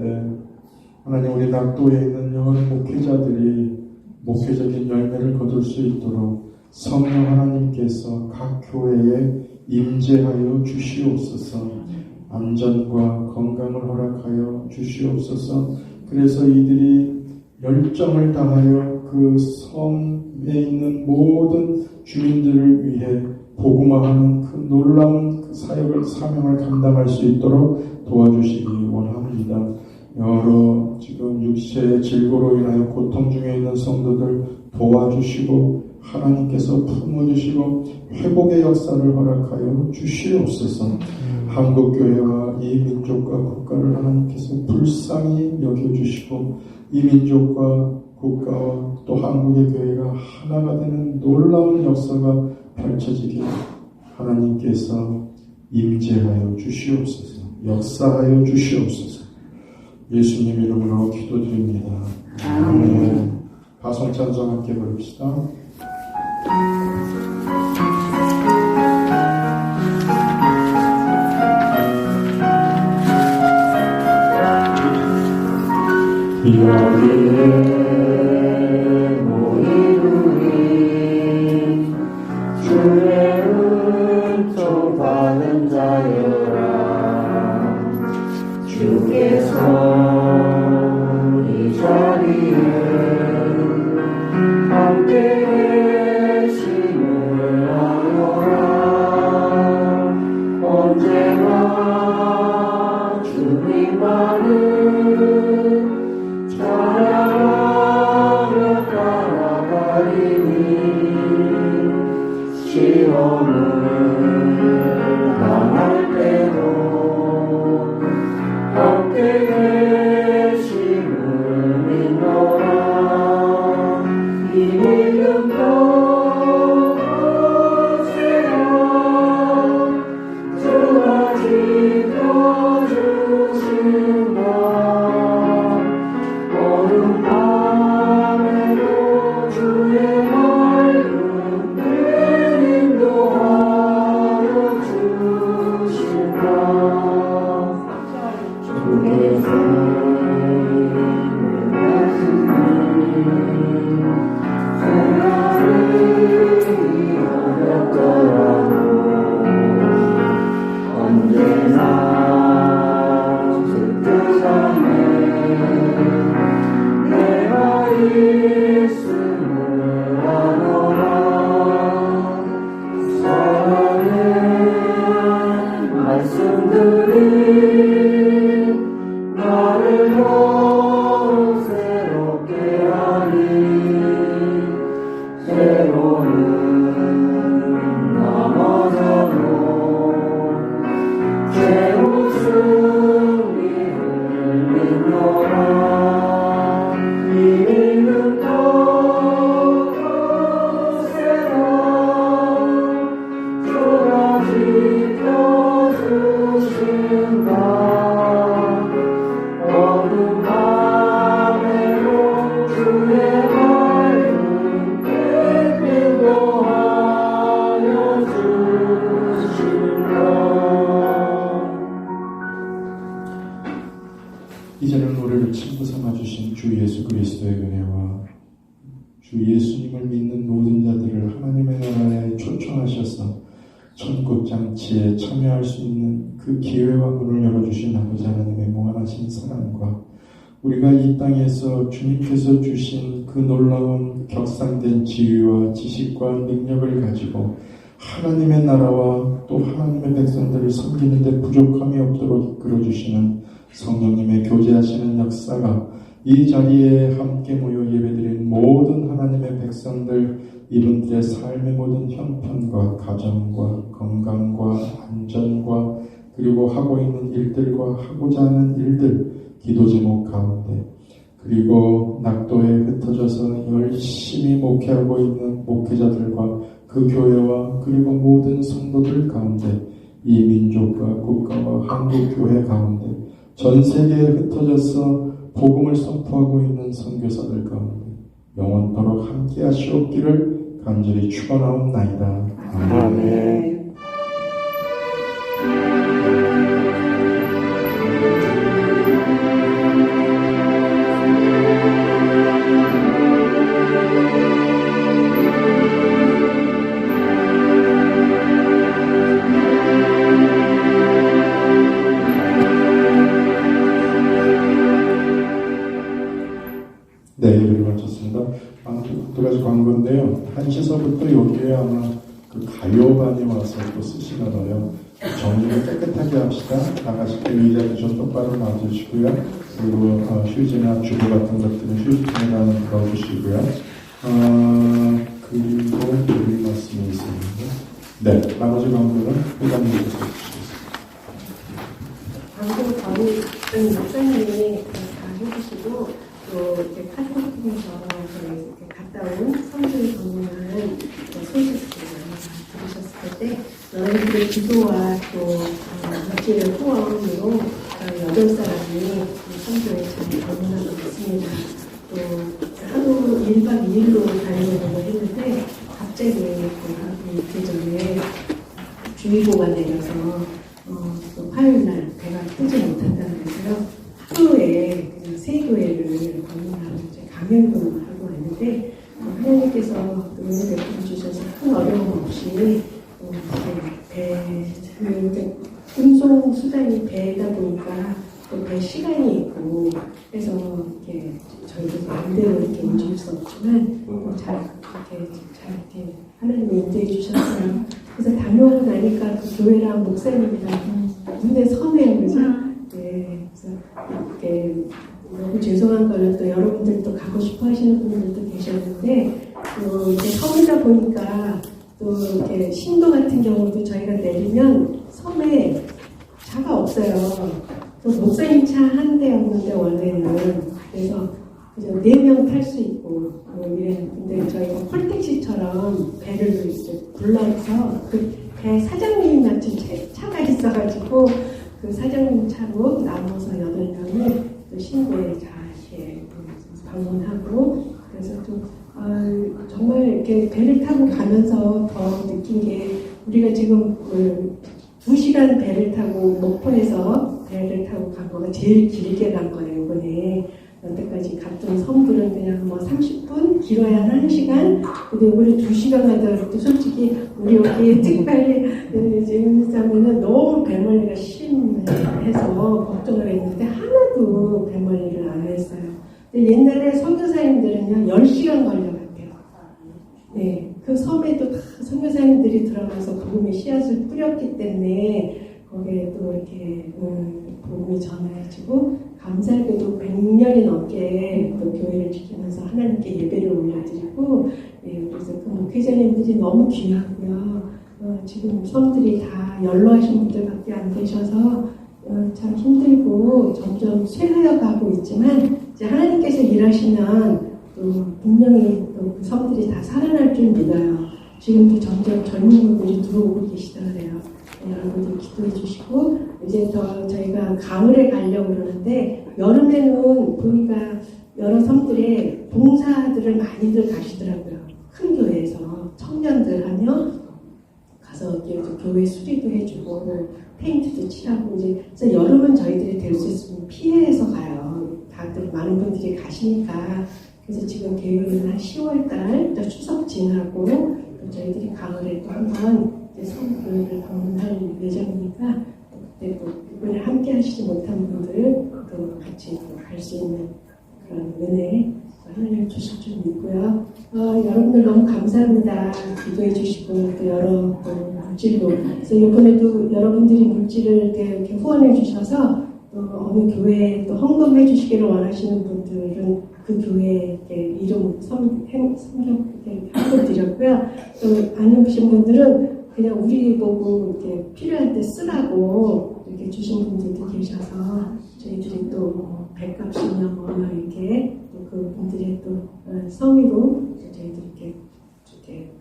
Speaker 4: 하나님 우리 낙도에 있는 여러 목회자들이 목회적인 열매를 거둘 수 있도록 성령 하나님께서 각 교회에 임재하여 주시옵소서. 안전과 건강을 허락하여 주시옵소서. 그래서 이들이 열정을 다하여 그 성에 있는 모든 주민들을 위해 복음화하는 그 놀라운 그 사역을 사명을 감당할 수 있도록 도와주시기 원합니다. 여러 지금 육체의 질고로 인하여 고통 중에 있는 성도들 도와주시고 하나님께서 품어주시고 회복의 역사를 허락하여 주시옵소서. 한국교회와 이 민족과 국가를 하나님께서 불쌍히 여겨주시고 이 민족과 국가와 또 한국의 교회가 하나가 되는 놀라운 역사가 펼쳐지기를 하나님께서 임재하여 주시옵소서. 역사하여 주시옵소서. 예수님 이름으로 기도드립니다. 아멘. 가성찬송 함께 부릅시다.
Speaker 3: 여기에 모인 우리 주의 은총 받은 자여라. 주께서 이 자리에 지켜주신다. 어둠 밤에도 주의 말씀을 인도하여 주신다. 주께서 언제나 주 뜻 안에 내가 있음을 아노라. 사랑의 말씀들이 나를 더욱 새롭게 하니 때로는 넘어져도 새로운 승리를 믿노라. 이 믿음 더욱 새로운 주가 지켜주신다. 어둠 밤에도 주의 말씀을 인도하여 주신다.
Speaker 4: 이제는 우리를 친구 삼아주신 주 예수 그리스도의 은혜와 주 예수님을 믿는 모든 자들을 하나님의 나라에 초청하셔서 천국 장치에 참여할 수 있는 그 기회와 문을 열어주신 아버지 하나님의 무한하신 사랑과 우리가 이 땅에서 주님께서 주신 그 놀라운 격상된 지위와 지식과 능력을 가지고 하나님의 나라와 또 하나님의 백성들을 섬기는 데 부족함이 없도록 이끌어주시는 성령님의 교제하시는 역사가 이 자리에 함께 모여 예배드린 모든 하나님의 백성들 이분들의 삶의 모든 형편과 가정과 건강과 안전과 그리고 하고 있는 일들과 하고자 하는 일들 기도 제목 가운데 그리고 낙도에 흩어져서 열심히 목회하고 있는 목회자들과 그 교회와 그리고 모든 성도들 가운데 이 민족과 국가와 한국교회 가운데 전 세계에 흩어져서 복음을 선포하고 있는 선교사들 가운데 영원토록 함께 하시옵기를 간절히 축원하옵나이다. 아멘. 네, 예배를 마쳤습니다. 두 가지 광고인데요. 1시서부터 여기에 아마 그 가요반이 와서 또 쓰시나 봐요. 정리를 깨끗하게 합시다. 나가실 때 의자도 좀 똑바로 놔주시고요. 그리고 휴지나 주부 같은 것들은 휴지통에다 넣어주시고요. 그리고 드릴 말씀이 있습니다. 네, 나머지 광고는 회장님께서 해주시겠습니다.
Speaker 1: 광고 거의 목사님이 다 해주시고 또 이렇게 카톡 통해서 저희 이렇게 갔다 온 성도의 방문한 소식들을 들으셨을 때 너희들의 기도와 또 일주일 후원으로 저희 8사람이 성도에 잘 방문하고 있습니다. 또 하루 1박 2일로 다니려고 했는데 갑자기 이틀 전에 주의보가 내려서 또 화요일날 배가 뜨지 못한다는 데서요 하루에 그냥 세 교회를 방문하고 이제 강연도 하고 왔는데 하나님께서 또 은혜 베풀어 주셔서 큰 어려움 없이 운송 수단이 배다 보니까 또 배 시간이 있고 그래서 이렇게 저희도 마음대로 이렇게 움직일 수 없지만 잘 이렇게 하나님이 인도해 주셨어요. 그래서 다녀오고 나니까 그 교회랑 목사님이랑 눈에 선해요, 그죠? 네, 그래서 이렇게 너무 죄송한 거는 또 여러분들도 가고 싶어 하시는 분들도 계셨는데 또 이제 섬이다 보니까 또 이렇게 신도 같은 경우도 저희가 내리면 섬에 차가 없어요. 또 목사님 차 한 대였는데 원래는 그래서 4명 탈 수 있고 이랬는데 저희가 콜택시처럼 배를 이제 불러서 그 배 사장님이 맡은 차가 있어가지고 그 사장님 차로 나눠서 8명이 또 신고에 이렇게 방문하고 그래서 또 정말 이렇게 배를 타고 가면서 더 느낀 게 우리가 지금 2시간 배를 타고 목포에서 배를 타고 간 거가 제일 길게 간 거예요 이번에. 여태까지 갔던 섬들은 그냥 뭐 30분, 길어야 1시간. 근데 우리 2시간 가더라도 솔직히 우리 여기 특별히 재밌자면은 너무 배멀미가 심해서 걱정을 했는데 하나도 배멀미를 안 했어요. 근데 옛날에 선교사님들은요 10시간 걸려갔대요. 네, 그 섬에도 다 선교사님들이 들어가서 복음의 씨앗을 뿌렸기 때문에 거기에 또 이렇게 복음이 전해지고 감사하게도 100년이 넘게 또 교회를 지키면서 하나님께 예배를 올려드리고 예, 그래서 그 목회자님들이 너무 귀하고요. 지금 섬들이 다 연로하신 분들밖에 안 계셔서 참 힘들고 점점 쇠하여 가고 있지만 이제 하나님께서 일하시면 또 분명히 또 그 섬들이 다 살아날 줄 믿어요. 지금도 점점 젊은 분들이 들어오고 계시더래요. 여러분들 기도해 주시고 이제 더 저희가 가을에 가려고 그러는데 여름에는 보니까 여러 섬들에 봉사들을 많이들 가시더라고요. 큰 교회에서 청년들 하며 가서 교회 수리도 해주고 페인트도 칠하고 이제 그래서 여름은 저희들이 될 수 있으면 피해서 가요. 다들 많은 분들이 가시니까 그래서 지금 계획은 한 10월달 또 추석 지나고 또 저희들이 가을에 또 한번 성교회를 방문할 예정이니까 그때 또 이번에 함께 하시지 못한 분들 또 같이 갈 수 있는 그런 은혜 하나님 주실 줄 믿고요. 여러분들 너무 감사합니다. 기도해 주시고 또 여러 물질로 그래서 이번에도 여러분들이 물질을 이렇게 후원해 주셔서 또 어느 교회에 또 헌금해 주시기를 원하시는 분들은 그 교회에 이름 헌금 드렸고요. 또 안 오신 분들은 그냥 우리 보고 이렇게 필요할 때 쓰라고 이렇게 주신 분들도 계셔서 저희들이 또 백값이나 뭐 이렇게 또 그분들의 또 성의로 저희들이 이렇게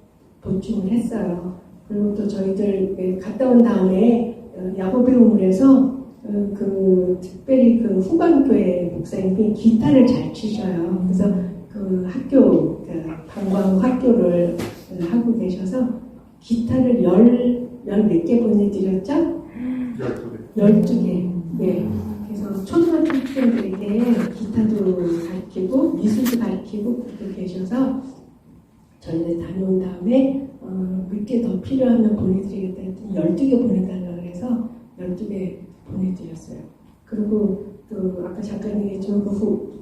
Speaker 1: 보충을 했어요. 그리고 또 저희들 갔다 온 다음에 야곱의 우물에서 특별히 그 후반교회 목사님이 기타를 잘 치셔요. 그래서 그 학교, 방과후 학교를 하고 계셔서 기타를 몇 개 보내드렸죠? 12개. 네. 그래서 초등학교 학생들에게 기타도 가르치고 미술도 가르치고 그렇게 계셔서 저희들 다녀온 다음에 몇 개 더 필요하면 보내드리겠다 했더니 12개 보내달라고 해서 12개 보내드렸어요. 그리고 또 아까 잠깐 얘기했지만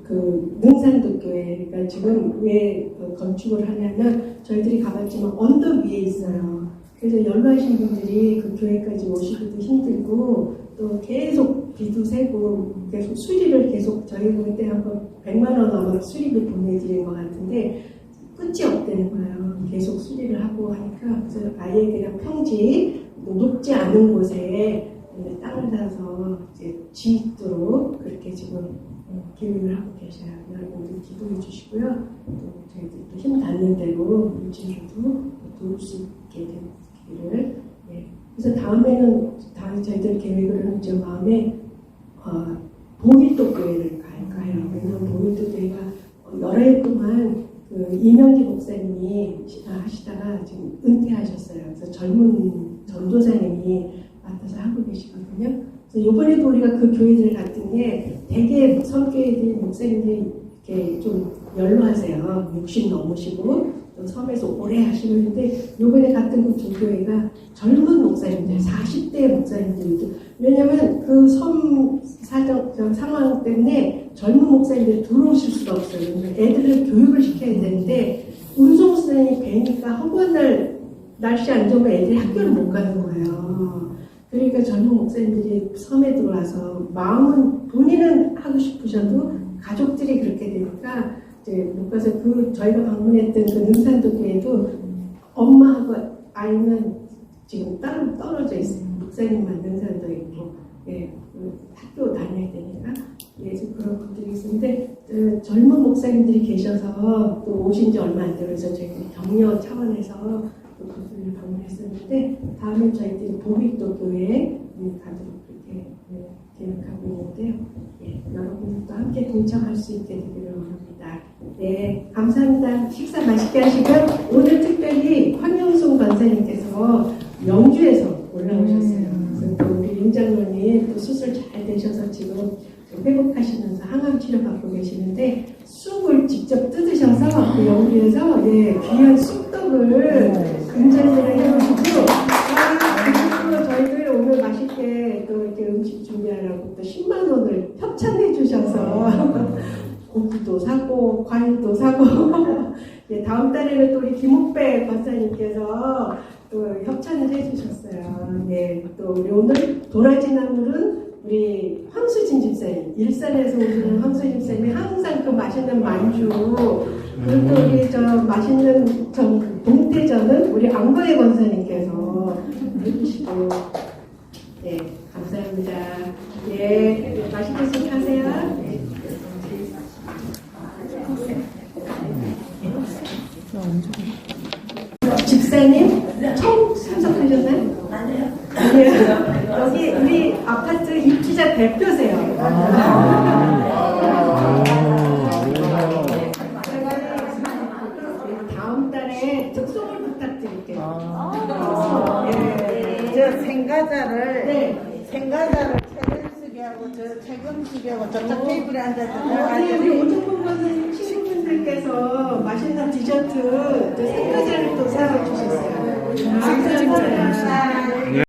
Speaker 1: 그 능산도 교회가 지금 왜 건축을 하냐면 저희들이 가봤지만 언덕 위에 있어요. 그래서 연로하신 분들이 그 교회까지 오시기도 힘들고 또 계속 비도 새고 계속 수리를 계속 저희 볼 때 한번 100만 원 아마 수리비 보내드린 것 같은데 끝이 없다는 거예요. 계속 수리를 하고 하니까 그래서 아예 그냥 평지 높지 않은 곳에 땅을 사서 이제 짓도록 그렇게 지금 계획을 하고 계셔요. 여러분들 기도해 주시고요. 또 저희들 또 힘 닿는 대로 물질로도 도울 수 있게 되기를. 네. 그래서 다음에는 저희들 계획을 저 마음에 보일도 교회를 갈까요? 왜냐면 보일도 교회가 여러 해 동안 그 이명기 목사님이 하시다가 지금 은퇴하셨어요. 그래서 젊은 전도사님이 맡아서 하고 계시거든요. 그래서 이번에도 우리가 그 교회를 갔던 게 되게 선교회들 목사님들이 이렇게 좀 연로하세요. 60 넘으시고 또 섬에서 오래 하시고 있는데 이번에 갔던 그 두 교회가 젊은 목사님들, 40대 목사님들도 왜냐면 그 섬 상황 때문에 젊은 목사님들이 들어오실 수가 없어요. 애들을 교육을 시켜야 되는데 운송수단이 배니까 허구한 날 날씨 안 좋으면 애들이 학교를 못 가는 거예요. 그러니까 젊은 목사님들이 섬에 들어와서 마음은 본인은 하고 싶으셔도 가족들이 그렇게 되니까 이제 못 가서 저희가 방문했던 그 능산도 교회도 엄마하고 아이는 지금 따로 떨어져 있어요. 목사님만 능산도 있고 예, 학교 다녀야 되니까 그래서 그런 분들이 있는데 젊은 목사님들이 계셔서 또 오신 지 얼마 안 돼서 저희가 격려 차원에서 또 그분을 방문해 했었는데 다음에 저희들이 보리또 교회 가도록 그렇게 계획하고 있는데요. 예, 여러분들도 함께 동참할 수 있게 되기를 원합니다. 네, 감사합니다. 식사 맛있게 하시고요. 오늘 특별히 황영순 권사님께서 영주에서 올라오셨어요. 그래서 또 우리 윤 장로님 또 수술 잘 되셔서 지금 회복하시면서 항암 치료 받고 계시는데 쑥을 직접 뜯으셔서 그 영주에서 귀한 쑥떡을 금전을 해오시고 그리고 저희들 오늘 맛있게 또 이렇게 음식 준비하라고 또 10만 원을 협찬해 주셔서 고기도 사고 과일도 사고 다음 달에는 또 우리 김옥배 권사님께서 또 협찬을 해주셨어요. 또 우리 오늘 도라지 나물은 우리 황수진 집사님, 일산에서 오시는 황수진 집사님이 항상 그 맛있는 만주, 그리고 또 우리 저 맛있는 동태전은 우리 안거의 권사님께서 해주시고, 감사합니다. 맛있게 식하세요. 집사님 처음 참석하셨나요? 아니요. 여기 우리 아파트 입주자 대표세요. 다음 달에 특송을 부탁드릴게요.
Speaker 6: 저 생과자를 책임쓰기하고 저 책임쓰기하고 저쪽 테이블에 앉아서
Speaker 1: 우리 오종범 선생님 친구분들께서 맛있는 디저트 생과자를 또 사주셨어요. 감사합니다.